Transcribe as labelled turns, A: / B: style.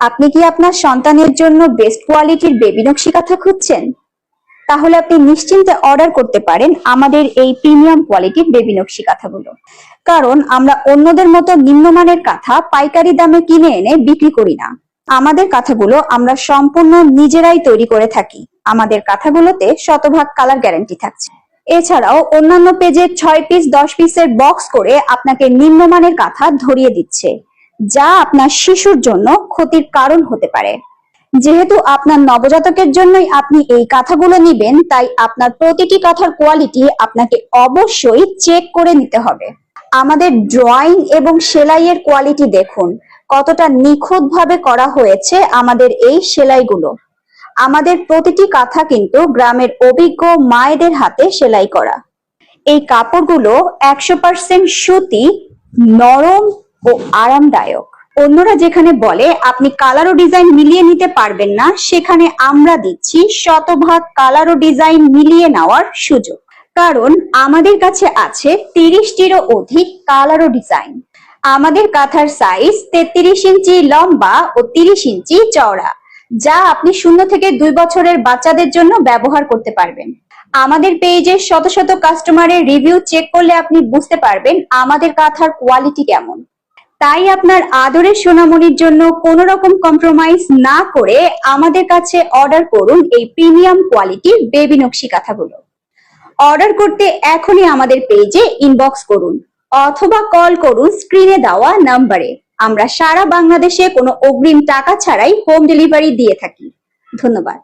A: আপনি কি আপনার সন্তানের জন্য বেস্ট কোয়ালিটির বেবি নকশি কাঁথা খুঁজছেন? তাহলে আপনি নিশ্চিন্তে অর্ডার করতে পারেন আমাদের এই প্রিমিয়াম কোয়ালিটির বেবি নকশি কাঁথাগুলো। কারণ আমরা অন্যদের মতো নিম্নমানের কাঁথা পাইকারি দামে কিনে এনে বিক্রি করি না। আমাদের কাঁথাগুলো আমরা সম্পূর্ণ নিজেরাই তৈরি করে থাকি। আমাদের কাঁথাগুলোতে শতভাগ কালার গ্যারান্টি থাকছে। এছাড়াও অন্যান্য পেজে 6 পিস 10 পিসের বক্স করে আপনাকে নিম্নমানের কাঁথা ধরিয়ে দিচ্ছে, যা আপনার শিশুর জন্য ক্ষতির কারণ হতে পারে। যেহেতু আপনার নবজাতকের জন্যই আপনি এই কাঁথাগুলো নিবেন, তাই আপনার প্রতিটি কাঁথার কোয়ালিটি আপনাকে অবশ্যই চেক করে নিতে হবে। আমাদের ড্রয়িং এবং সেলাইয়ের কোয়ালিটি দেখুন, কতটা নিখুঁতভাবে করা হয়েছে আমাদের এই সেলাইগুলো। আমাদের প্রতিটি কাঁথা কিন্তু গ্রামের অভিজ্ঞ মায়েদের হাতে সেলাই করা। এই কাপড়গুলো 100% সুতি, নরম ও আরামদায়ক। অন্যরা যেখানে বলে আপনি কালার ও ডিজাইন মিলিয়ে নিতে পারবেন না, সেখানে আমরা দিচ্ছি শতভাগ কালার ও ডিজাইন মিলিয়ে নেওয়ার সুযোগ। কারণ আমাদের কাছে আছে 30টিরও অধিক কালার ও ডিজাইন। আমাদের কাঁথার সাইজ 33 ইঞ্চি লম্বা ও 30 ইঞ্চি চওড়া, যা আপনি 0 থেকে 2 বছরের বাচ্চাদের জন্য ব্যবহার করতে পারবেন। আমাদের পেজে শত শত কাস্টমারের রিভিউ চেক করলে আপনি বুঝতে পারবেন আমাদের কাঁথার কোয়ালিটি কেমন। তাই আপনার আদরের সোনামণির জন্য কোনো রকম কম্প্রোমাইজ না করে আমাদের কাছে অর্ডার করুন এই প্রিমিয়াম কোয়ালিটির বেবি নকশি কাঁথাগুলো। অর্ডার করতে এখনই আমাদের পেজে ইনবক্স করুন অথবা কল করুন স্ক্রিনে দেওয়া নাম্বারে। আমরা সারা বাংলাদেশে কোনো অগ্রিম টাকা ছাড়াই হোম ডেলিভারি দিয়ে থাকি। ধন্যবাদ।